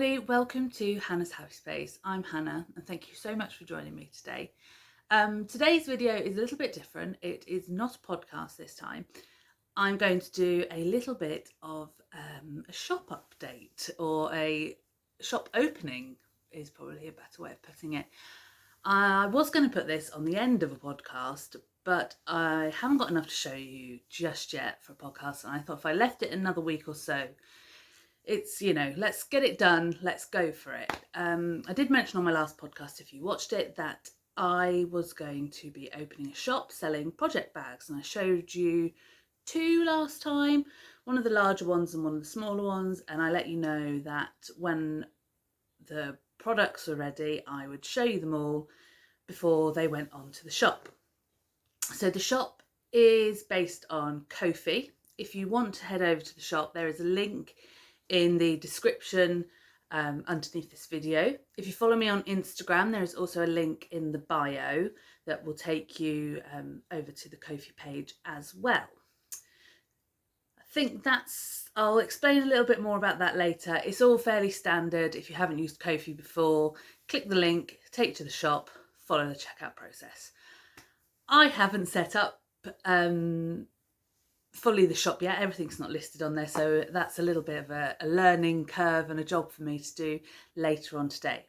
everybody, welcome to Hannah's Happy Space. I'm Hannah and thank you so much for joining me today. Today's video is a little bit different. It is not a podcast this time. I'm going to do a little bit of a shop update, or a shop opening is probably a better way of putting it. I was going to put this on the end of a podcast, but I haven't got enough to show you just yet for a podcast, and I thought if I left it another week or so, it's, let's get it done, let's go for it. I did mention on my last podcast, if you watched it, that I was going to be opening a shop selling project bags, and I showed you two last time, one of the larger ones and one of the smaller ones, and I let you know that when the products were ready I would show you them all before they went on to the shop. So the shop is based on Ko-fi. If you want to head over to the shop, there is a link in the description underneath this video. If you follow me on Instagram, there is also a link in the bio that will take you over to the Ko-fi page as well. I think I'll explain a little bit more about that later. It's all fairly standard. If you haven't used Ko-fi before, click the link, take you to the shop, follow the checkout process. I haven't set up fully the shop yet. Everything's not listed on there, so that's a little bit of a learning curve and a job for me to do later on today.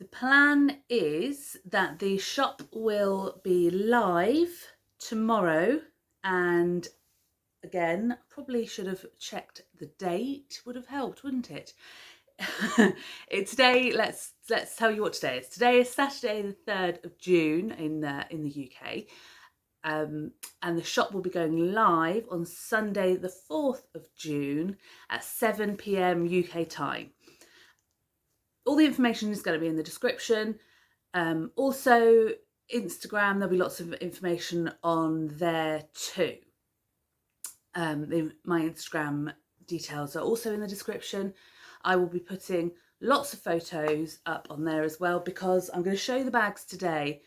The plan is that the shop will be live tomorrow, and again, probably should have checked the date, would have helped, wouldn't it? It's today. Let's tell you what today is. Today is Saturday the 3rd of June in the UK. And the shop will be going live on Sunday the 4th of June at 7 p.m. UK time. All the information is going to be in the description. Also, Instagram, there'll be lots of information on there too. My Instagram details are also in the description. I will be putting lots of photos up on there as well, because I'm going to show you the bags today,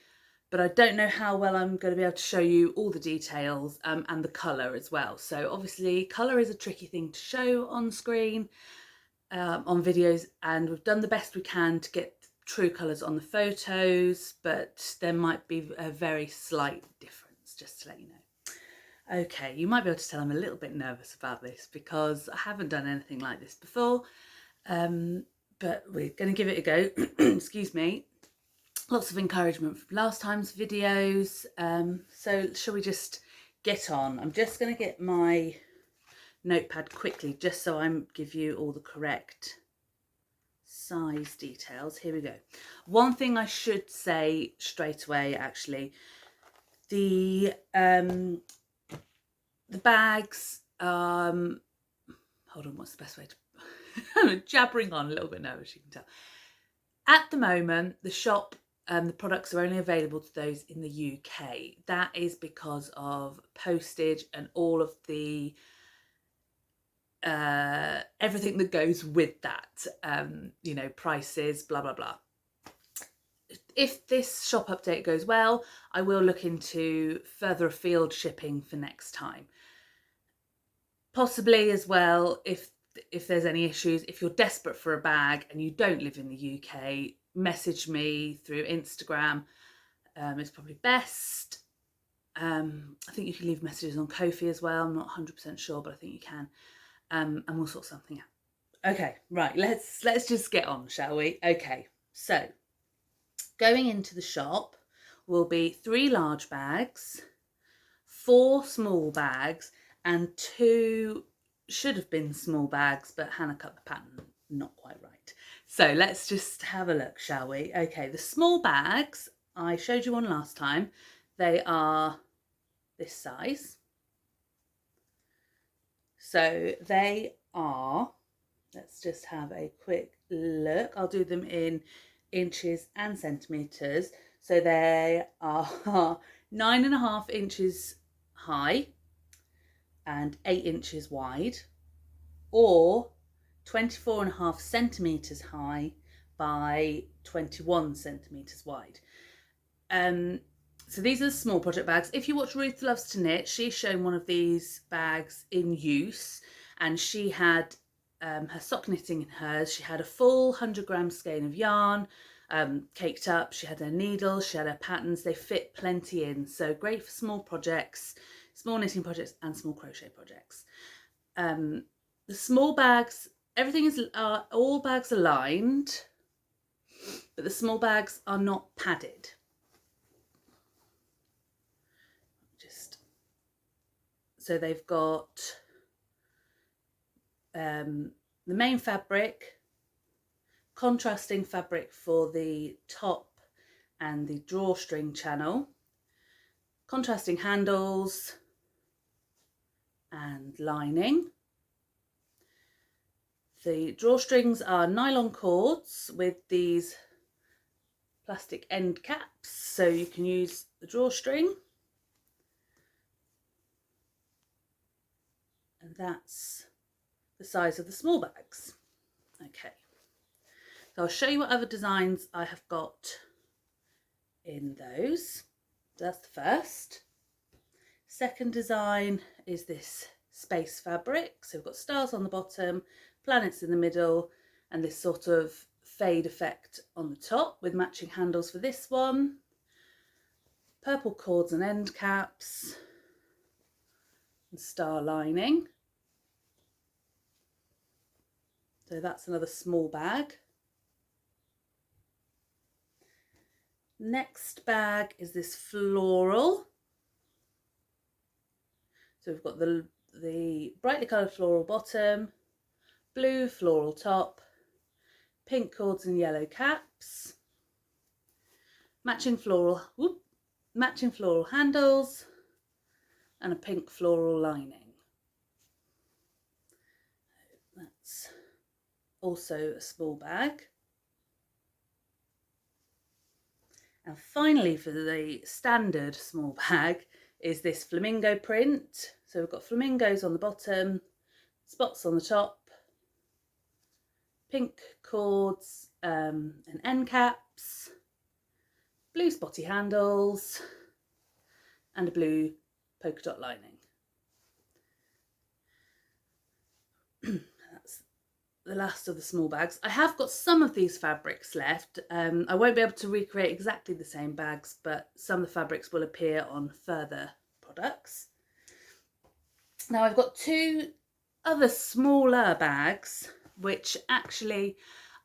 but I don't know how well I'm going to be able to show you all the details and the colour as well. So obviously colour is a tricky thing to show on screen, on videos, and we've done the best we can to get true colours on the photos, but there might be a very slight difference, just to let you know. Okay, you might be able to tell I'm a little bit nervous about this because I haven't done anything like this before, but we're going to give it a go. Excuse me. Lots of encouragement from last time's videos. So shall we just get on? I'm just going to get my notepad quickly just so I give you all the correct size details. Here we go. One thing I should say straight away, actually, the bags, hold on, what's the best way to I'm jabbering on, a little bit nervous, you can tell. At the moment, the shop, the products are only available to those in the UK. That is because of postage and all of the everything that goes with that, prices, blah blah blah. If this shop update goes well, I will look into further afield shipping for next time. Possibly as well, if there's any issues, if you're desperate for a bag and you don't live in the UK, message me through Instagram. It's probably best. I think you can leave messages on Ko-fi as well. I'm not 100% sure, but I think you can. And we'll sort something out. Okay, right, let's just get on, shall we? Okay, so going into the shop will be 3 large bags, 4 small bags, and 2 should have been small bags, but Hannah cut the pattern not quite right. So let's just have a look, shall we? Okay, the small bags, I showed you one last time. They are this size. So they are, let's just have a quick look. I'll do them in inches and centimetres. So they are 9.5 inches high and 8 inches wide, or 24.5 centimetres high by 21 centimetres wide. So these are the small project bags. If you watch Ruth Loves to Knit, she's shown one of these bags in use, and she had her sock knitting in hers. She had a full 100-gram skein of yarn, caked up. She had her needles, she had her patterns. They fit plenty in, so great for small projects, small knitting projects and small crochet projects. The small bags, everything is, all bags are lined, but the small bags are not padded. So they've got the main fabric, contrasting fabric for the top and the drawstring channel, contrasting handles and lining. The drawstrings are nylon cords with these plastic end caps, so you can use the drawstring. And that's the size of the small bags. Okay, so I'll show you what other designs I have got in those. That's the first. Second design is this space fabric. So we've got stars on the bottom, planets in the middle, and this sort of fade effect on the top with matching handles for this one. Purple cords and end caps and star lining. So that's another small bag. Next bag is this floral. So we've got the brightly coloured floral bottom, blue floral top, pink cords and yellow caps, matching floral handles, and a pink floral lining. That's also a small bag. And finally, for the standard small bag is this flamingo print. So we've got flamingos on the bottom, spots on the top, pink cords and end caps, blue spotty handles, and a blue polka dot lining. That's the last of the small bags. I have got some of these fabrics left. I won't be able to recreate exactly the same bags, but some of the fabrics will appear on further products. Now I've got two other smaller bags, which actually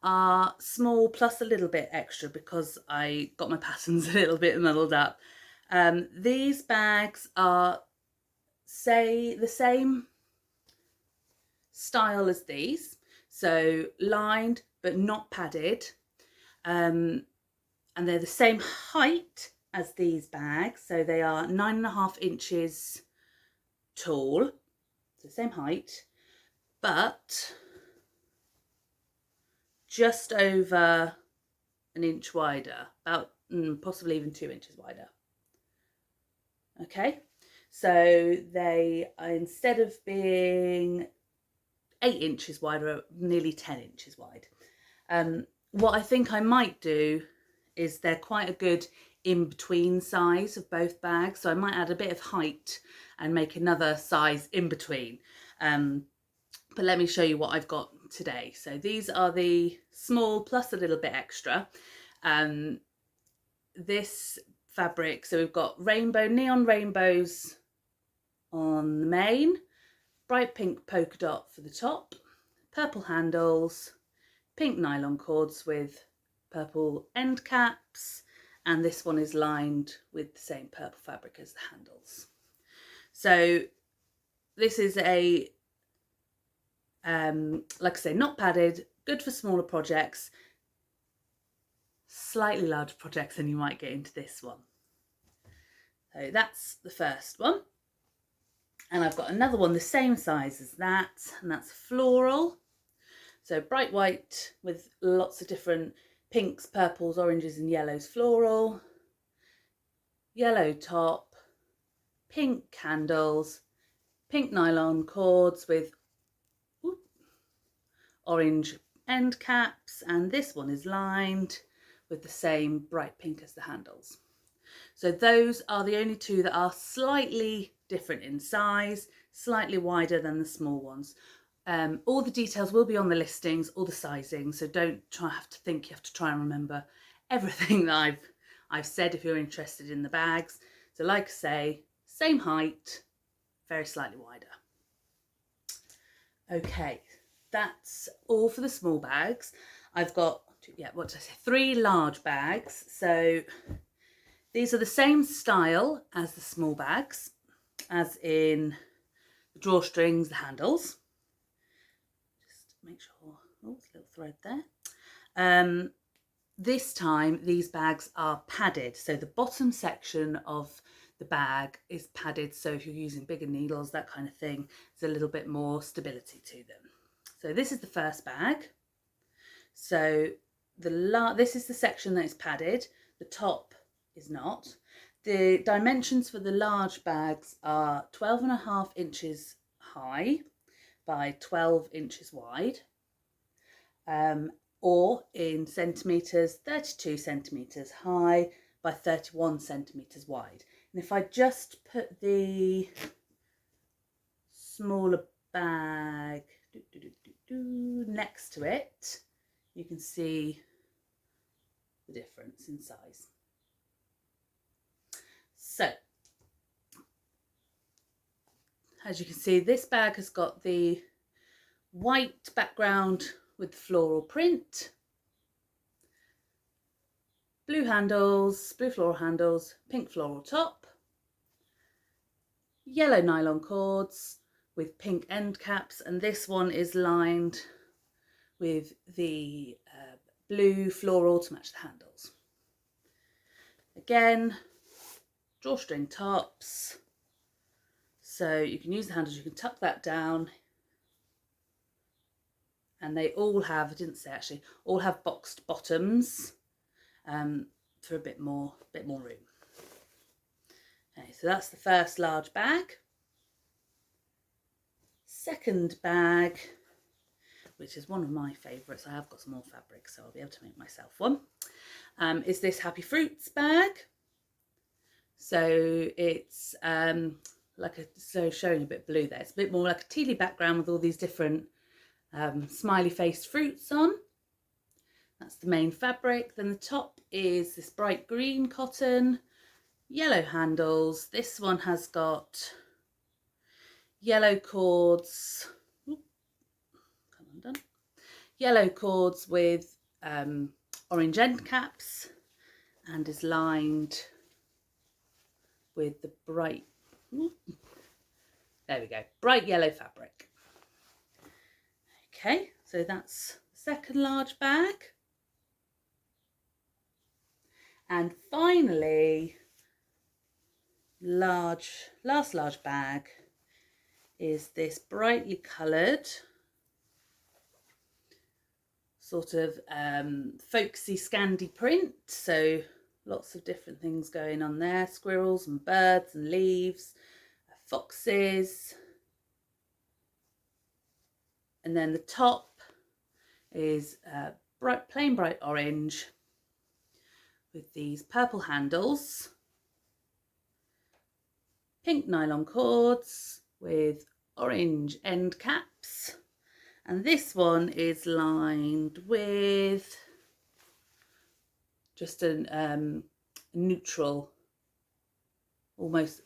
are small plus a little bit extra because I got my patterns a little bit muddled up. These bags are, say, the same style as these, so lined but not padded, and they're the same height as these bags, so they are 9.5 inches tall, so same height, but just over an inch wider, about possibly even 2 inches wider. Okay, so they are, instead of being 8 inches wide, are nearly 10 inches wide. What I think I might do is they're quite a good in-between size of both bags, so I might add a bit of height and make another size in between. But let me show you what I've got today. So these are the small plus a little bit extra. This fabric, so we've got neon rainbows on the main, bright pink polka dot for the top, purple handles, pink nylon cords with purple end caps, and this one is lined with the same purple fabric as the handles. So this is a, like I say, not padded, good for smaller projects, slightly larger projects than you might get into this one. So that's the first one. And I've got another one the same size as that, and that's floral. So bright white with lots of different pinks, purples, oranges and yellows floral, yellow top, pink handles, pink nylon cords with orange end caps, and this one is lined with the same bright pink as the handles. So those are the only two that are slightly different in size, slightly wider than the small ones. All the details will be on the listings, all the sizing, so don't have to think you have to try and remember everything that I've said if you're interested in the bags. So like I say, same height, very slightly wider. Okay, that's all for the small bags. I've got, what did I say, 3 large bags. So these are the same style as the small bags, as in the drawstrings, the handles. Just make sure, oh, there's a little thread there. This time these bags are padded, so the bottom section of the bag is padded, so if you're using bigger needles, that kind of thing, there's a little bit more stability to them. So this is the first bag. So this is the section that is padded, the top is not. The dimensions for the large bags are 12.5 inches high by 12 inches wide, or in centimetres, 32 centimetres high by 31 centimetres wide. And if I just put the smaller bag next to it, you can see the difference in size. So, as you can see, this bag has got the white background with the floral print, blue handles, blue floral handles, pink floral top, yellow nylon cords with pink end caps, and this one is lined with the blue floral to match the handles. Again, drawstring tops, so you can use the handles, you can tuck that down, and they all have, I didn't say actually, all have boxed bottoms for a bit more room. Okay, so that's the first large bag. Second bag, which is one of my favourites, I have got some more fabric, so I'll be able to make myself one, is this Happy Fruits bag. So it's so showing a bit blue there, it's a bit more like a tealy background with all these different smiley faced fruits on. That's the main fabric. Then the top is this bright green cotton, yellow handles. This one has got yellow cords, come undone, yellow cords with orange end caps, and is lined with the bright, there we go, bright yellow fabric. Okay, so that's the second large bag. And finally, last large bag is this brightly coloured, sort of folksy Scandi print. So lots of different things going on there, squirrels and birds and leaves, foxes. And then the top is plain bright orange with these purple handles, pink nylon cords with orange end caps, and this one is lined with just a neutral, almost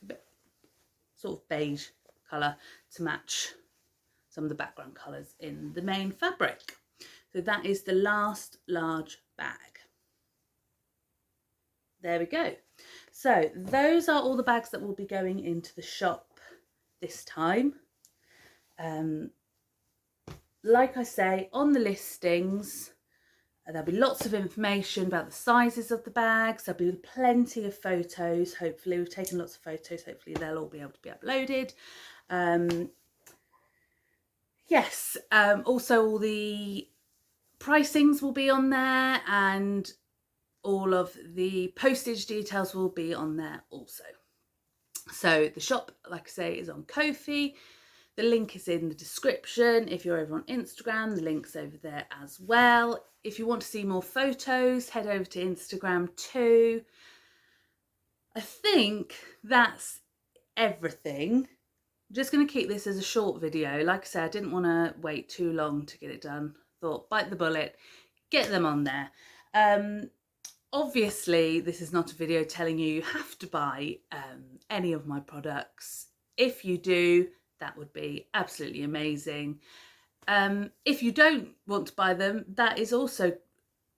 sort of beige colour to match some of the background colours in the main fabric. So that is the last large bag. There we go. So those are all the bags that will be going into the shop this time. Like I say, on the listings, there'll be lots of information about the sizes of the bags. There'll be plenty of photos. Hopefully, we've taken lots of photos. Hopefully, they'll all be able to be uploaded. Yes, also all the pricings will be on there, and all of the postage details will be on there also. So the shop, like I say, is on Ko-fi. The link is in the description. If you're over on Instagram, the link's over there as well. If you want to see more photos, head over to Instagram too. I think that's everything. I'm just going to keep this as a short video. Like I said, I didn't want to wait too long to get it done. Thought, bite the bullet, get them on there. Obviously, this is not a video telling you have to buy any of my products. If you do, that would be absolutely amazing. If you don't want to buy them, that is also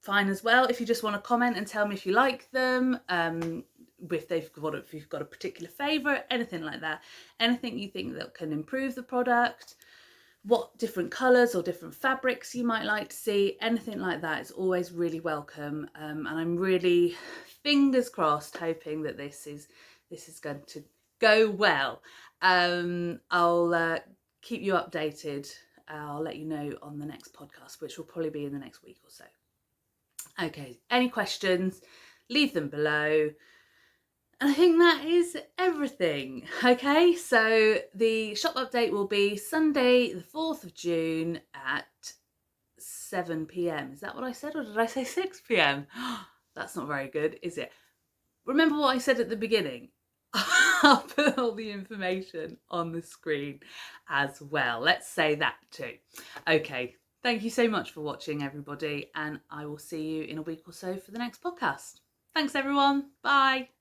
fine as well. If you just want to comment and tell me if you like them, if you've got a particular favourite, anything like that, anything you think that can improve the product, what different colours or different fabrics you might like to see, anything like that is always really welcome. And I'm really, fingers crossed, hoping that this is going to go well. I'll keep you updated. I'll let you know on the next podcast, which will probably be in the next week or so. Okay, any questions, leave them below. And I think that is everything. Okay, so the shop update will be Sunday the 4th of June at 7 p.m. Is that what I said, or did I say 6 p.m? That's not very good, is it? Remember what I said at the beginning? I'll put all the information on the screen as well. Let's say that too. Okay, thank you so much for watching, everybody, and I will see you in a week or so for the next podcast. Thanks, everyone. Bye.